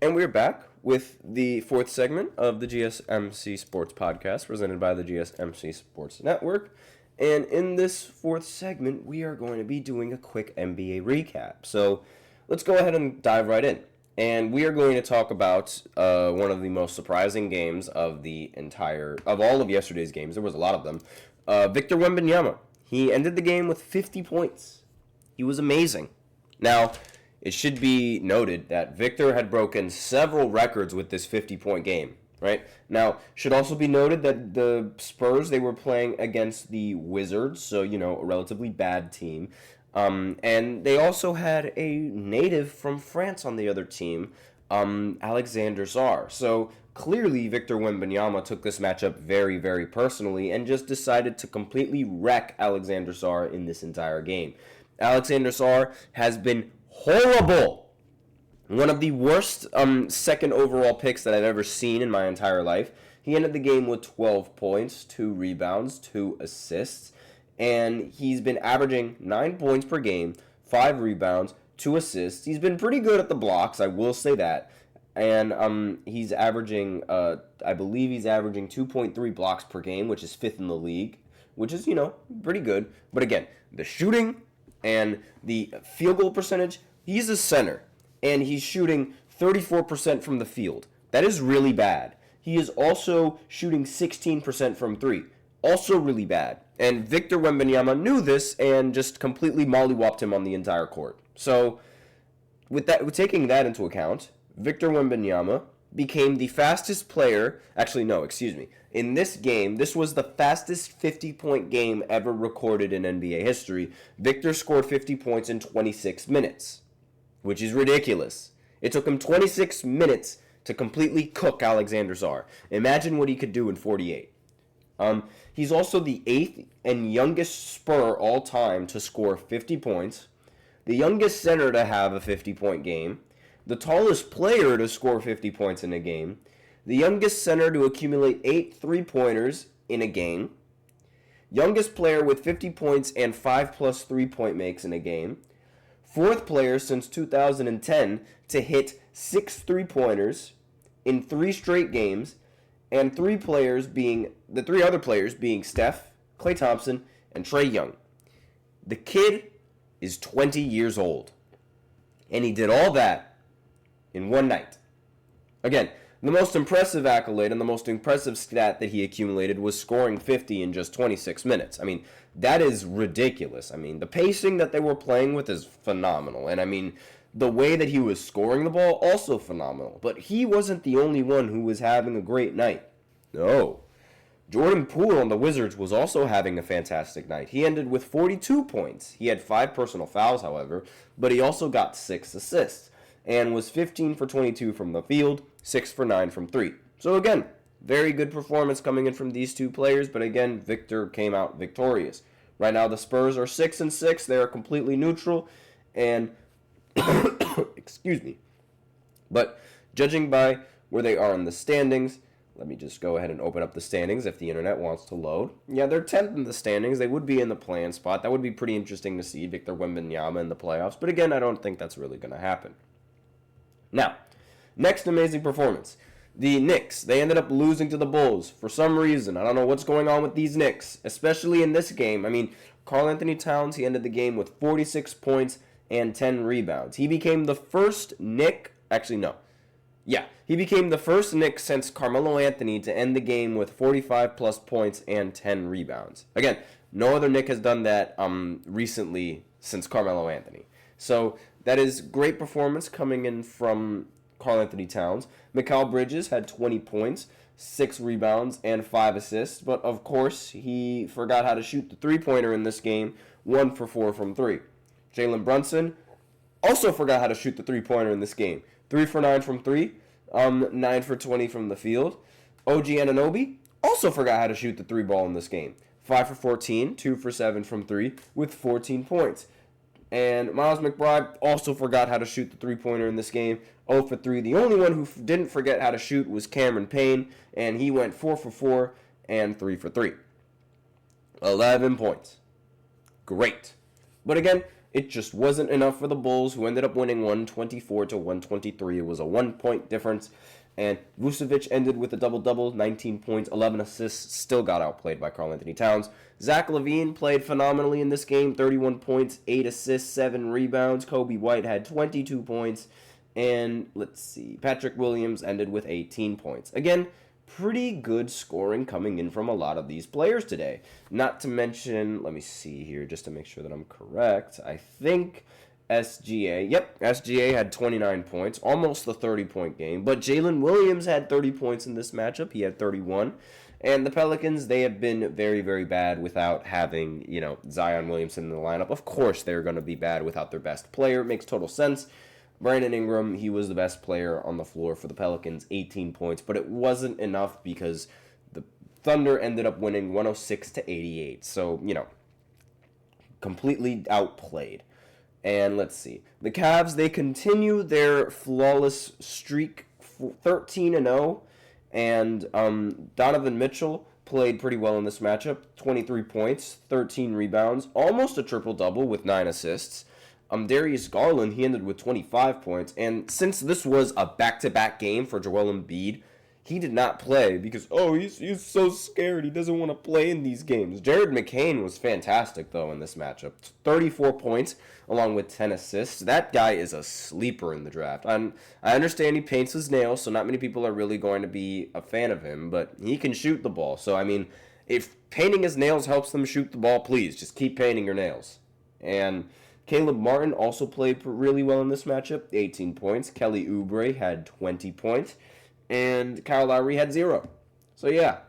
And we're back with the fourth segment of the GSMC Sports Podcast, presented by the GSMC Sports Network. And in this fourth segment, we are going to be doing a quick NBA recap. So let's go ahead and dive right in. And we are going to talk about one of the most surprising games of all of yesterday's games. There was a lot of them. Victor Wembanyama. He ended the game with 50 points. He was amazing. Now, it should be noted that Victor had broken several records with this 50-point game, right? Now, should also be noted that the Spurs, they were playing against the Wizards, so, a relatively bad team. And they also had a native from France on the other team, Alexander Sarr. So clearly Victor Wembanyama took this matchup very, very personally and just decided to completely wreck Alexander Sarr in this entire game. Alexander Sarr has been horrible. One of the worst second overall picks that I've ever seen in my entire life. He ended the game with 12 points, 2 rebounds, 2 assists. And he's been averaging 9 points per game, 5 rebounds, 2 assists. He's been pretty good at the blocks, I will say that. And he's averaging, I believe he's averaging 2.3 blocks per game, which is 5th in the league, which is, pretty good. But again, the shooting and the field goal percentage, he's a center, and he's shooting 34% from the field. That is really bad. He is also shooting 16% from 3. Also really bad. And Victor Wembanyama knew this and just completely mollywopped him on the entire court. So, with taking that into account, Victor Wembanyama became the fastest player. In this game, this was the fastest 50-point game ever recorded in NBA history. Victor scored 50 points in 26 minutes, which is ridiculous. It took him 26 minutes to completely cook Alexander Sarr. Imagine what he could do in 48. He's also the 8th and youngest Spur all time to score 50 points, the youngest center to have a 50-point game, the tallest player to score 50 points in a game, the youngest center to accumulate 8 3-pointers in a game, youngest player with 50 points and 5+ 3-point makes in a game, 4th player since 2010 to hit 6 3-pointers in 3 straight games, and the 3 other players being Steph, Klay Thompson, and Trae Young. The kid is 20 years old, and he did all that in one night. Again, the most impressive accolade and the most impressive stat that he accumulated was scoring 50 in just 26 minutes. That is ridiculous. The pacing that they were playing with is phenomenal, and the way that he was scoring the ball, also phenomenal. But he wasn't the only one who was having a great night. No. Jordan Poole on the Wizards was also having a fantastic night. He ended with 42 points. He had 5 personal fouls, however, but he also got 6 assists and was 15 for 22 from the field, 6 for 9 from 3. So again, very good performance coming in from these two players, but again, Victor came out victorious. Right now, the Spurs are 6-6. They are completely neutral, and excuse me. But judging by where they are in the standings, let me just go ahead and open up the standings if the internet wants to load. Yeah, they're 10th in the standings. They would be in the play-in spot. That would be pretty interesting to see Victor Wembanyama in the playoffs. But again, I don't think that's really going to happen. Now, next amazing performance. The Knicks, they ended up losing to the Bulls for some reason. I don't know what's going on with these Knicks, especially in this game. Karl Anthony Towns, he ended the game with 46 points and 10 rebounds. He became the first Knick, he became the first Knick since Carmelo Anthony to end the game with 45+ points and 10 rebounds. Again, no other Knick has done that recently since Carmelo Anthony. So that is great performance coming in from Karl Anthony Towns. Mikal Bridges had 20 points, 6 rebounds, and 5 assists. But of course, he forgot how to shoot the 3-pointer in this game, 1 for 4 from 3. Jalen Brunson also forgot how to shoot the 3-pointer in this game, 3 for 9 from 3. 9 for 20 from the field. OG Anunoby also forgot how to shoot the 3-ball in this game. 5 for 14, 2 for 7 from 3 with 14 points. And Miles McBride also forgot how to shoot the 3-pointer in this game. 0 for 3. The only one who didn't forget how to shoot was Cameron Payne, and he went 4 for 4 and 3 for 3. 11 points. Great. But again, It just wasn't enough for the Bulls, who ended up winning 124 to 123. It was a 1-point difference. And Vucevic ended with a double-double, 19 points, 11 assists, still got outplayed by Karl-Anthony Towns. Zach LaVine played phenomenally in this game, 31 points, 8 assists, 7 rebounds. Kobe White had 22 points. And let's see, Patrick Williams ended with 18 points. Again, pretty good scoring coming in from a lot of these players today. Not to mention, let me see here just to make sure that I'm correct. I think SGA had 29 points, almost the 30-point game. But Jalen Williams had 30 points in this matchup. He had 31. And the Pelicans, they have been very, very bad without having, Zion Williamson in the lineup. Of course, they're going to be bad without their best player. It makes total sense. Brandon Ingram, he was the best player on the floor for the Pelicans, 18 points. But it wasn't enough because the Thunder ended up winning 106 to 88. So, completely outplayed. And let's see. The Cavs, they continue their flawless streak, 13-0. And Donovan Mitchell played pretty well in this matchup. 23 points, 13 rebounds, almost a triple-double with 9 assists. Darius Garland, he ended with 25 points. And since this was a back-to-back game for Joel Embiid, he did not play because, he's so scared. He doesn't want to play in these games. Jared McCain was fantastic, though, in this matchup. 34 points, along with 10 assists. That guy is a sleeper in the draft. I understand he paints his nails, so not many people are really going to be a fan of him, but he can shoot the ball. So, if painting his nails helps them shoot the ball, please, just keep painting your nails. And Caleb Martin also played really well in this matchup, 18 points. Kelly Oubre had 20 points. And Kyle Lowry had 0. So, yeah.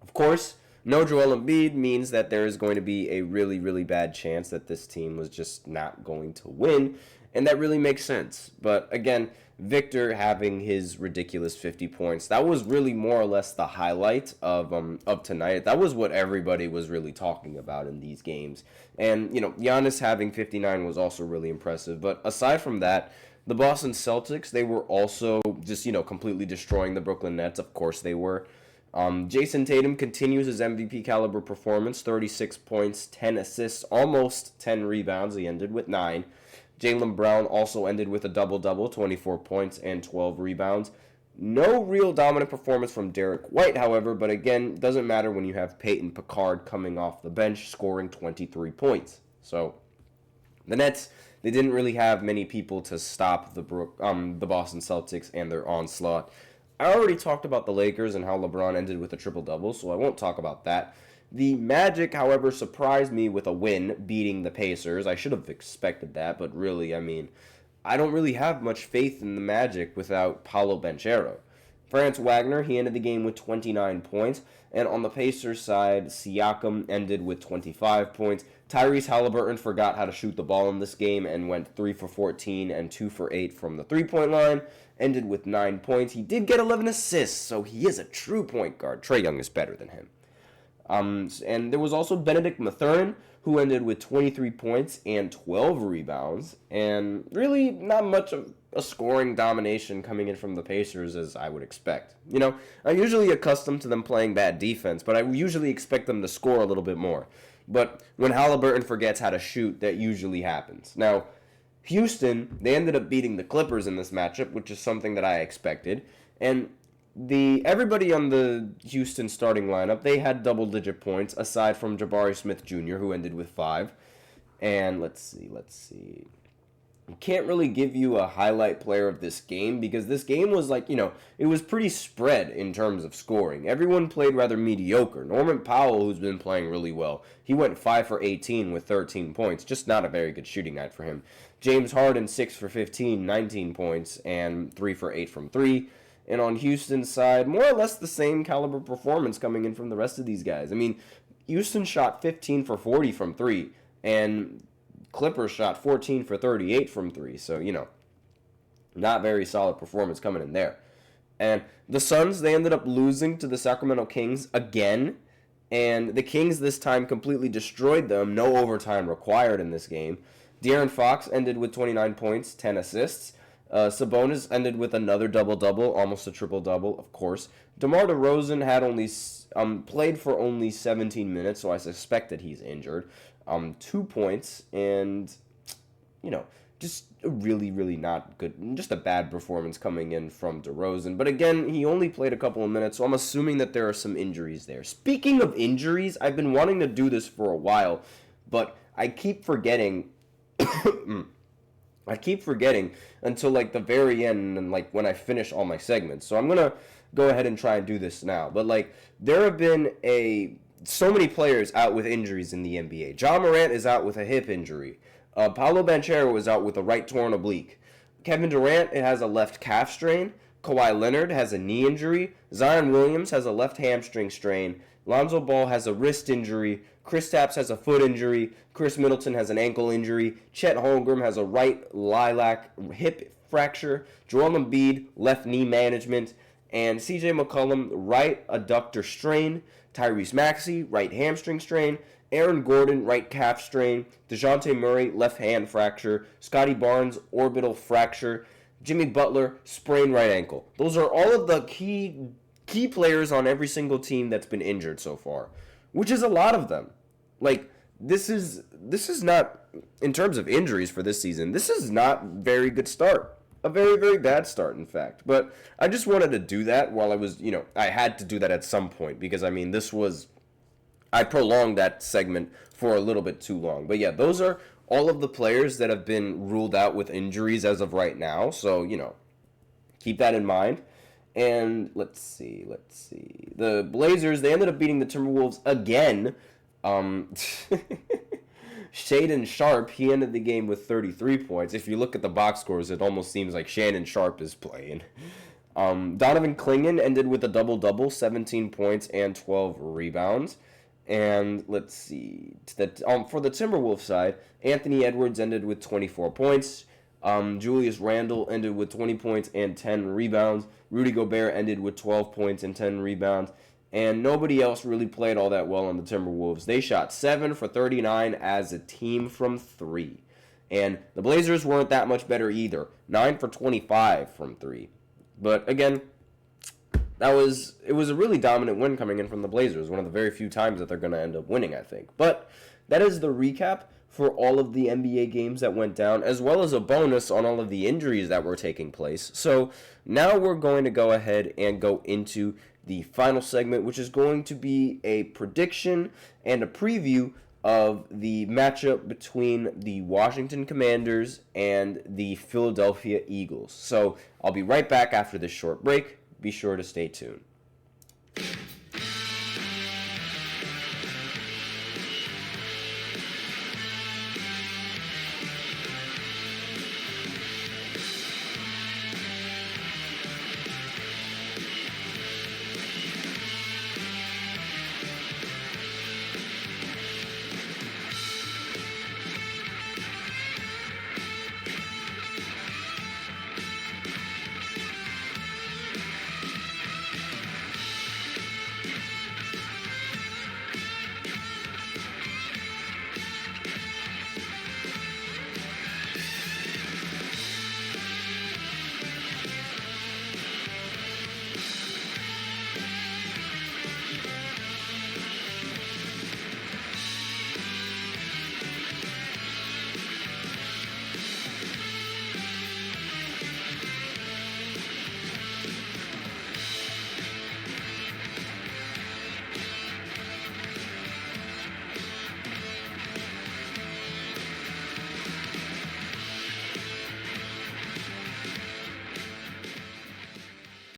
Of course, no Joel Embiid means that there is going to be a really, really bad chance that this team was just not going to win. And that really makes sense. But, again, Victor having his ridiculous 50 points, that was really more or less the highlight of tonight. That was what everybody was really talking about in these games. And, Giannis having 59 was also really impressive. But aside from that, the Boston Celtics, they were also just, completely destroying the Brooklyn Nets. Of course they were. Jason Tatum continues his MVP caliber performance, 36 points, 10 assists, almost 10 rebounds. He ended with 9. Jaylen Brown also ended with a double-double, 24 points and 12 rebounds. No real dominant performance from Derek White, however, but again, doesn't matter when you have Peyton Picard coming off the bench scoring 23 points. So, the Nets, they didn't really have many people to stop the Boston Celtics and their onslaught. I already talked about the Lakers and how LeBron ended with a triple-double, so I won't talk about that. The Magic, however, surprised me with a win, beating the Pacers. I should have expected that, but really, I don't really have much faith in the Magic without Paolo Banchero. Franz Wagner, he ended the game with 29 points. And on the Pacers side, Siakam ended with 25 points. Tyrese Halliburton forgot how to shoot the ball in this game and went 3 for 14 and 2 for 8 from the three-point line. Ended with 9 points. He did get 11 assists, so he is a true point guard. Trae Young is better than him. And there was also Benedict Mathurin, who ended with 23 points and 12 rebounds. And really not much of a scoring domination coming in from the Pacers as I would expect. I'm usually accustomed to them playing bad defense, but I usually expect them to score a little bit more. But when Halliburton forgets how to shoot, that usually happens. Now, Houston, they ended up beating the Clippers in this matchup, which is something that I expected. And everybody on the Houston starting lineup, they had double-digit points, aside from Jabari Smith Jr., who ended with 5. And let's see. I can't really give you a highlight player of this game because this game was it was pretty spread in terms of scoring. Everyone played rather mediocre. Norman Powell, who's been playing really well, he went 5 for 18 with 13 points. Just not a very good shooting night for him. James Harden, 6 for 15, 19 points, and 3 for 8 from 3. And on Houston's side, more or less the same caliber performance coming in from the rest of these guys. Houston shot 15 for 40 from 3, and Clippers shot 14 for 38 from 3. So, not very solid performance coming in there. And the Suns, they ended up losing to the Sacramento Kings again. And the Kings this time completely destroyed them. No overtime required in this game. De'Aaron Fox ended with 29 points, 10 assists. Sabonis ended with another double-double, almost a triple-double, of course. DeMar DeRozan had only played for only 17 minutes, so I suspect that he's injured. 2 points, and just a really, really not good, just a bad performance coming in from DeRozan. But again, he only played a couple of minutes, so I'm assuming that there are some injuries there. Speaking of injuries, I've been wanting to do this for a while, but I keep forgetting. I keep forgetting until like the very end and like when I finish all my segments. So I'm gonna go ahead and try and do this now. But like there have been so many players out with injuries in the NBA. Ja Morant is out with a hip injury. Paolo Banchero is out with a right torn oblique. Kevin Durant has a left calf strain. Kawhi Leonard has a knee injury. Zion Williams has a left hamstring strain. Lonzo Ball has a wrist injury. Kristaps has a foot injury. Chris Middleton has an ankle injury. Chet Holmgren has a right lilac hip fracture. Joel Embiid, left knee management. And CJ McCollum, right adductor strain. Tyrese Maxey, right hamstring strain. Aaron Gordon, right calf strain. DeJounte Murray, left hand fracture. Scotty Barnes, orbital fracture. Jimmy Butler, sprained right ankle. Those are all of the key players on every single team that's been injured so far, which is a lot of them. Like, this is not, in terms of injuries for this season, this is not very good start. A very, very bad start, in fact. But I just wanted to do that while I was, I had to do that at some point because, I prolonged that segment for a little bit too long. But yeah, those are all of the players that have been ruled out with injuries as of right now. So, keep that in mind. And let's see. The Blazers, they ended up beating the Timberwolves again. Shaedon Sharpe, he ended the game with 33 points. If you look at the box scores, it almost seems like Shannon Sharpe is playing. Donovan Clingan ended with a double-double, 17 points and 12 rebounds. And let's see. For the Timberwolves side, Anthony Edwards ended with 24 points. Julius Randle ended with 20 points and 10 rebounds. Rudy Gobert ended with 12 points and 10 rebounds. And nobody else really played all that well on the Timberwolves. They shot 7 for 39 as a team from 3. And the Blazers weren't that much better either. 9 for 25 from 3. But again, it was a really dominant win coming in from the Blazers. One of the very few times that they're going to end up winning, I think. But that is the recap for all of the NBA games that went down, as well as a bonus on all of the injuries that were taking place. So now we're going to go ahead and go into the final segment, which is going to be a prediction and a preview of the matchup between the Washington Commanders and the Philadelphia Eagles. So I'll be right back after this short break. Be sure to stay tuned.